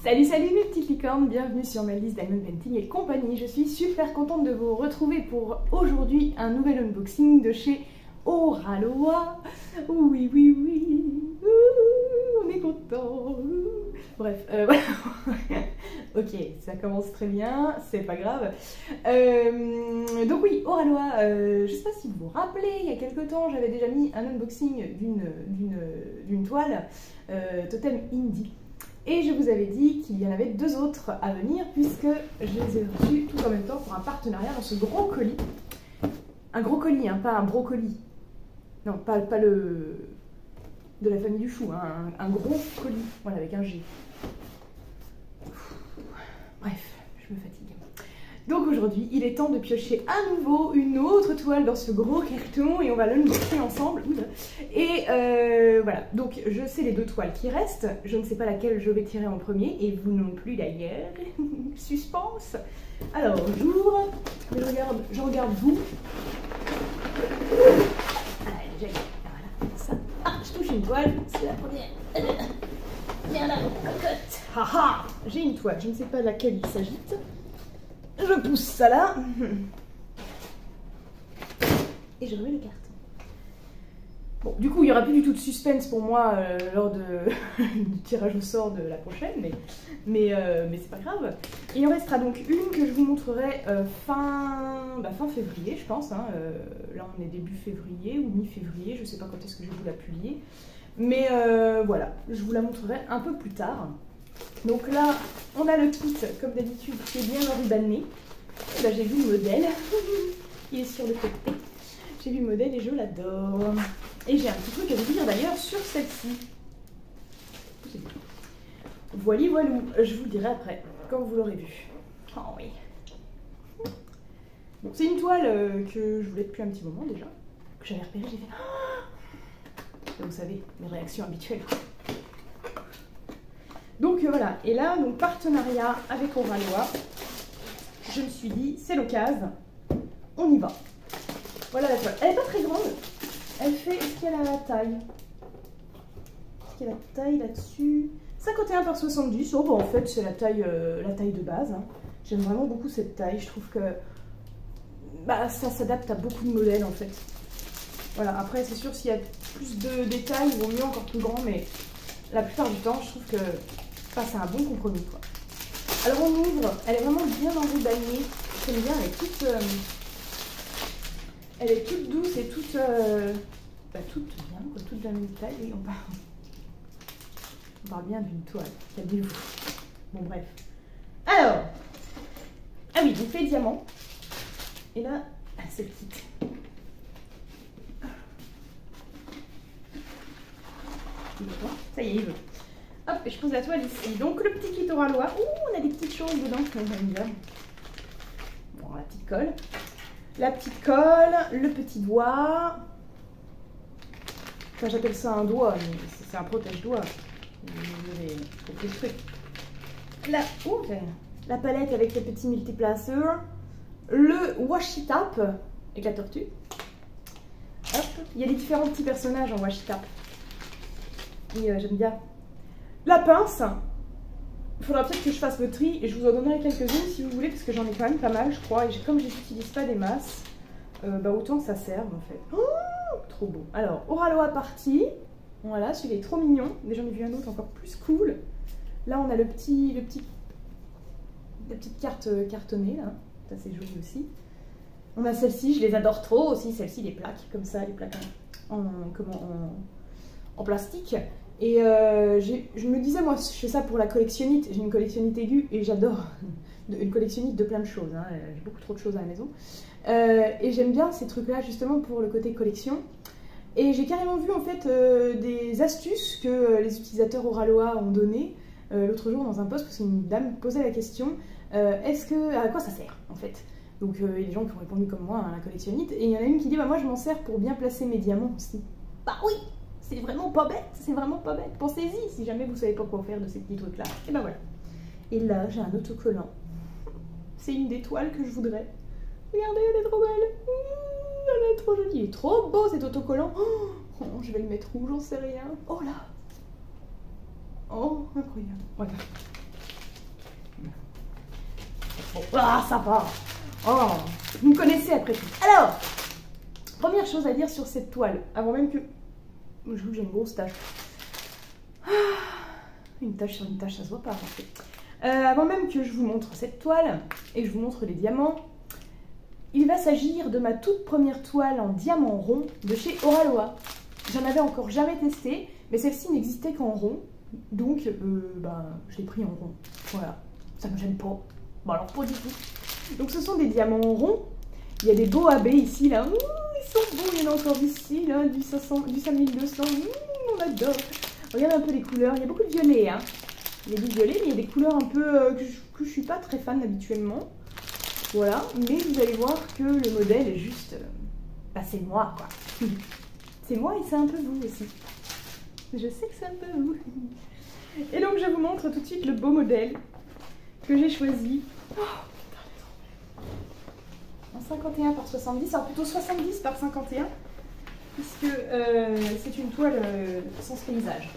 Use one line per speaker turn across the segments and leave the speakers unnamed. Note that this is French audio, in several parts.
Salut salut mes petites licornes, bienvenue sur ma liste Diamond Painting et compagnie. Je suis super contente de vous retrouver pour aujourd'hui un nouvel unboxing de chez Oraloa. Oui, oui, oui, on est content. Bref, voilà. Ok, ça commence très bien, c'est pas grave. Donc oui, Oraloa, je sais pas si vous vous rappelez, il y a quelques temps, j'avais déjà mis un unboxing d'une toile Totem Indie. Et je vous avais dit qu'il y en avait deux autres à venir puisque je les ai reçus tout en même temps pour un partenariat dans ce gros colis. Un gros colis, hein, pas un brocoli. Non, pas le de la famille du chou, hein, un gros colis, voilà, avec un G. Bref, je me fatigue. Donc aujourd'hui, il est temps de piocher à nouveau une autre toile dans ce gros carton et on va l'unboxer ensemble. Et voilà, donc je sais les deux toiles qui restent, je ne sais pas laquelle je vais tirer en premier et vous non plus d'ailleurs. Suspense. Alors j'ouvre, je regarde vous. Ah, déjà, voilà, ça. Ah, je touche une toile, c'est la première. Viens là, cocotte. Haha, j'ai une toile, je ne sais pas de laquelle il s'agit. Je pousse ça là. Et je remets le carton. Bon, du coup, il n'y aura plus du tout de suspense pour moi lors du tirage au sort de la prochaine, mais c'est pas grave. Et il en restera donc une que je vous montrerai fin février, je pense. Hein. Là, on est début février ou mi-février, je ne sais pas quand est-ce que je vais vous la publier. Mais voilà, je vous la montrerai un peu plus tard. Donc là, on a le kit, comme d'habitude, qui est bien enrubanné. Là, j'ai vu le modèle. Il est sur le côté. J'ai vu le modèle et je l'adore. Et j'ai un petit truc à vous dire d'ailleurs sur celle-ci. Voili voilou, je vous le dirai après, quand vous l'aurez vu. Oh oui. Bon, c'est une toile que je voulais depuis un petit moment déjà. Que j'avais repérée, j'ai fait... Oh, vous savez, mes réactions habituelles. Donc voilà, et là, donc partenariat avec Oraloa, je me suis dit, c'est l'occasion, on y va. Voilà la toile. Elle n'est pas très grande, elle fait, est-ce qu'elle a la taille? Est-ce qu'il y a la taille là-dessus? 51 par 70, oh bon en fait c'est la taille de base. Hein. J'aime vraiment beaucoup cette taille, je trouve que bah, ça s'adapte à beaucoup de modèles en fait. Voilà, après c'est sûr s'il y a plus de détails, il vaut mieux encore plus grand, mais la plupart du temps je trouve que c'est un bon compromis quoi. Alors on ouvre, elle est vraiment bien enrubannée, j'aime bien, elle est toute douce et toute bien, quoi, toute de la même taille. Et on parle bien d'une toile, calmez-vous. Bon bref. Alors, ah oui, donc les diamants. Et là, c'est le kit. Ça y est, il veut. Hop, et je pose la toile ici. Donc le petit kit Oraloa. Ouh, on a des petites choses dedans que j'aime bien. Bon, la petite colle. La petite colle, le petit doigt. Enfin, j'appelle ça un doigt, mais c'est un protège-doigt. La palette avec les petits multiplaceurs. Le washi tape avec la tortue. Hop, il y a les différents petits personnages en washi tape. Et j'aime bien. La pince, il faudra peut-être que je fasse le tri et je vous en donnerai quelques-unes si vous voulez parce que j'en ai quand même pas mal je crois et comme je n'utilise pas des masses, bah autant que ça serve en fait. Oh, trop beau. Alors, Oraloa partie, voilà, celui-là est trop mignon, mais j'en ai vu un autre encore plus cool. Là on a la petite carte cartonnée là, ça c'est joli aussi. On a celle-ci, je les adore trop aussi, celle-ci les plaques comme ça, les plaques en plastique. Et je me disais, moi, je fais ça pour la collectionnite. J'ai une collectionnite aiguë et j'adore une collectionnite de plein de choses. Hein. J'ai beaucoup trop de choses à la maison. Et j'aime bien ces trucs-là, justement, pour le côté collection. Et j'ai carrément vu, en fait, des astuces que les utilisateurs Oraloa ont données l'autre jour dans un post, parce qu'une dame posait la question, à quoi ça sert, en fait? Donc, il y a des gens qui ont répondu comme moi à la collectionnite. Et il y en a une qui dit, bah, moi, je m'en sers pour bien placer mes diamants aussi. Bah oui! C'est vraiment pas bête, c'est vraiment pas bête. Pensez-y si jamais vous savez pas quoi faire de ces petits trucs-là. Et ben voilà. Et là, j'ai un autocollant. C'est une des toiles que je voudrais. Regardez, elle est trop belle. Elle est trop jolie. Il est trop beau cet autocollant. Oh, je vais le mettre où, j'en sais rien. Oh là. Oh, incroyable. Voilà. Bon, ah, ça va. Oh, vous me connaissez après tout. Alors, première chose à dire sur cette toile, avant même que... Je vous que j'ai une grosse tache. Ah, une tache sur une tache, ça se voit pas. En fait. Avant même que je vous montre cette toile et que je vous montre les diamants, il va s'agir de ma toute première toile en diamant rond de chez Oraloa. J'en avais encore jamais testé, mais celle-ci n'existait qu'en rond, donc je l'ai pris en rond. Voilà, ça me gêne pas. Bon alors pas du tout. Donc ce sont des diamants ronds. Il y a des beaux AB ici, là. Ouh, ils sont beaux, il y en a encore ici, là, du 5200. On adore. Regarde un peu les couleurs, il y a beaucoup de violet, hein. Il y a du violet, mais il y a des couleurs un peu que je suis pas très fan habituellement. Voilà, mais vous allez voir que le modèle est juste... c'est moi, quoi. C'est moi et c'est un peu vous aussi. Je sais que c'est un peu vous. Et donc, je vous montre tout de suite le beau modèle que j'ai choisi. Oh, en 51 par 70, alors plutôt 70 par 51, puisque c'est une toile sans paysage.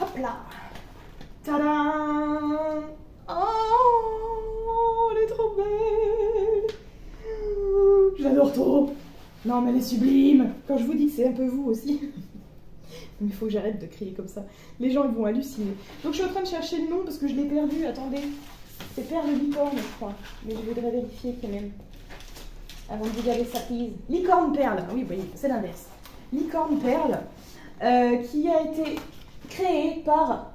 Hop là. Tadam! Oh, elle est trop belle! J'adore trop! Non, mais elle est sublime! Quand je vous dis que c'est un peu vous aussi. Mais il faut que j'arrête de crier comme ça. Les gens, ils vont halluciner. Donc, je suis en train de chercher le nom parce que je l'ai perdu. Attendez. C'est Perle Licorne, je crois. Mais je voudrais vérifier quand même. Avant de vous garder sa prise. Licorne Perle. Oui, vous voyez, c'est l'inverse. Licorne Perle. Qui a été créée par...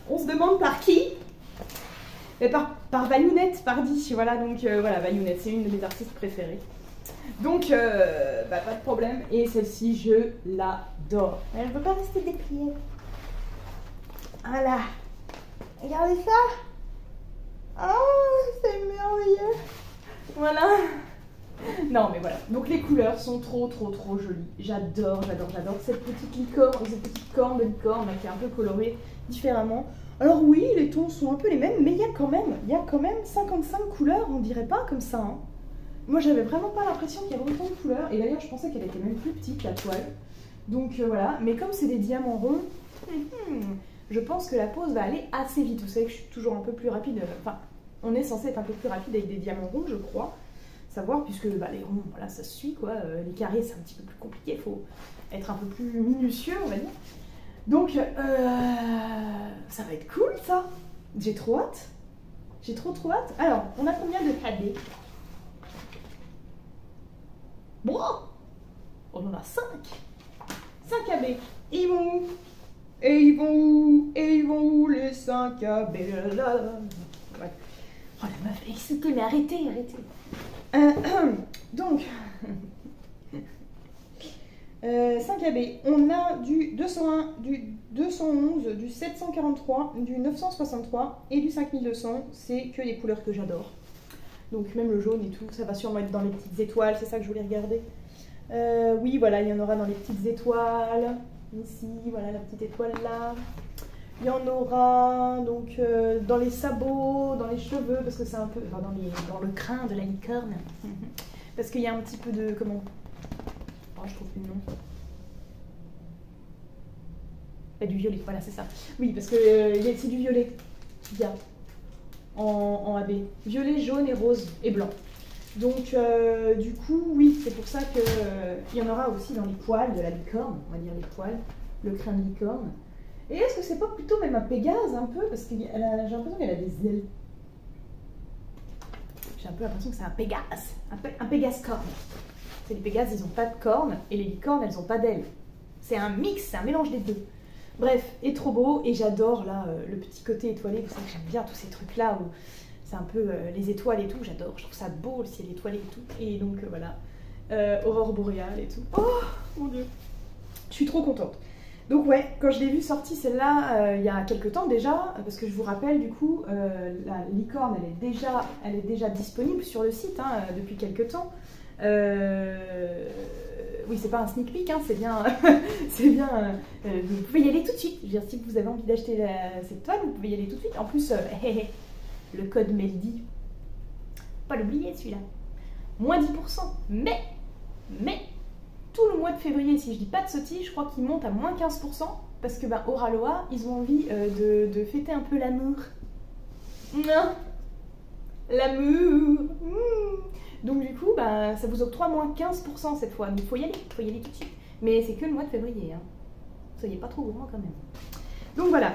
On se demande par qui? Mais par Valounette, pardi. Voilà, donc voilà, Valounette, c'est une de mes artistes préférées. Donc, pas de problème. Et celle-ci, je l'adore. Elle ne veut pas rester dépliée. Voilà. Regardez ça. Oh, c'est merveilleux. Voilà. Non, mais voilà. Donc, les couleurs sont trop jolies. J'adore cette petite licorne, cette petite corne de licorne qui est un peu colorée différemment. Alors oui, les tons sont un peu les mêmes, mais il y a quand même 55 couleurs, on dirait pas comme ça. Hein. Moi, j'avais vraiment pas l'impression qu'il y avait autant de couleurs. Et d'ailleurs, je pensais qu'elle était même plus petite, la toile. Donc voilà. Mais comme c'est des diamants ronds, je pense que la pose va aller assez vite. Vous savez que je suis toujours un peu plus rapide. Enfin, on est censé être un peu plus rapide avec des diamants ronds, je crois. Savoir, puisque les ronds, voilà, ça se suit, quoi. Les carrés, c'est un petit peu plus compliqué. Il faut être un peu plus minutieux, on va dire. Donc, ça va être cool, ça. J'ai trop hâte. J'ai trop hâte. Alors, on a combien de KB? Bon, on en a 5. 5 AB. Ils vont où? Et ils vont où? Et ils vont où les 5 AB? Ouais. Oh la meuf, excitée, mais arrêtez. Donc, 5 AB. On a du 201, du 211, du 743, du 963 et du 5200. C'est que des couleurs que j'adore. Donc même le jaune et tout, ça va sûrement être dans les petites étoiles, c'est ça que je voulais regarder. Oui, voilà, il y en aura dans les petites étoiles. Ici, voilà la petite étoile là. Il y en aura donc dans les sabots, dans les cheveux, parce que c'est un peu... Enfin, dans le crin de la licorne. Parce qu'il y a un petit peu de... Comment? Oh, je trouve plus le nom. Il y a du violet, voilà, c'est ça. Oui, parce que c'est du violet qu'il y a. En AB. Violet, jaune et rose et blanc. Donc du coup, oui, c'est pour ça qu'il y en aura aussi dans les poils de la licorne, on va dire les poils, le crin de licorne. Et est-ce que c'est pas plutôt même un Pégase un peu? Parce que j'ai l'impression qu'elle a des ailes. J'ai un peu l'impression que c'est un Pégase, un Pégase corne. C'est les Pégases, ils n'ont pas de cornes et les licornes, elles n'ont pas d'ailes. C'est un mix, c'est un mélange des deux. Bref, et trop beau, et j'adore là le petit côté étoilé, vous savez que j'aime bien tous ces trucs là où c'est un peu les étoiles et tout, j'adore, je trouve ça beau le ciel étoilé et tout, et donc voilà, aurore boréale et tout. Oh mon dieu, je suis trop contente. Donc ouais, quand je l'ai vue sortie celle-là il y a quelques temps déjà, parce que je vous rappelle du coup, la licorne elle est déjà disponible sur le site hein, depuis quelques temps. Oui, c'est pas un sneak peek, hein, c'est bien, vous pouvez y aller tout de suite. Je veux dire, si vous avez envie d'acheter cette toile, vous pouvez y aller tout de suite. En plus, le code MELDI, pas l'oublier celui-là, moins 10%. Mais, tout le mois de février, si je dis pas de sottises, je crois qu'il monte à moins 15%. parce que Oraloa, ils ont envie de fêter un peu l'amour. Non, l'amour. Donc du coup, ça vous octroie moins 15% cette fois. Donc il faut y aller tout de suite. Mais c'est que le mois de février. Hein. Soyez pas trop gourmands quand même. Donc voilà.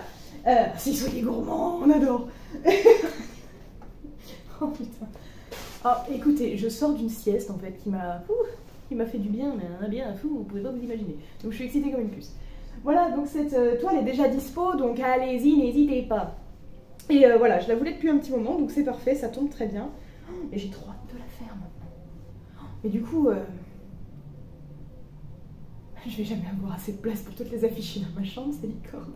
Si soyez gourmands, on adore. Oh putain. Oh, écoutez, je sors d'une sieste en fait qui m'a fait du bien, mais un bien fou, vous pouvez pas vous imaginer. Donc je suis excitée comme une puce. Voilà, donc cette toile est déjà dispo, donc allez-y, n'hésitez pas. Et voilà, je la voulais depuis un petit moment, donc c'est parfait, ça tombe très bien. Et j'ai trop hâte de la faire maintenant. Mais du coup, je vais jamais avoir assez de place pour toutes les afficher dans ma chambre, ces licornes.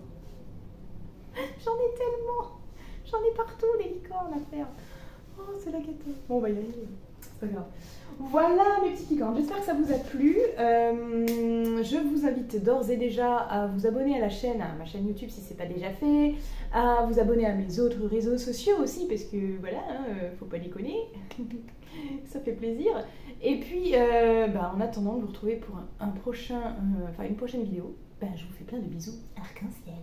J'en ai tellement. J'en ai partout, les licornes à faire. Oh, c'est la gâteau. Bon, on va y aller. C'est pas grave. Voilà mes petits licornes. J'espère que ça vous a plu. Je vous invite d'ores et déjà à vous abonner à ma chaîne YouTube si ce n'est pas déjà fait, à vous abonner à mes autres réseaux sociaux aussi, parce que voilà, faut pas déconner. Ça fait plaisir. Et puis, en attendant de vous retrouver pour une prochaine vidéo, je vous fais plein de bisous arc-en-ciel.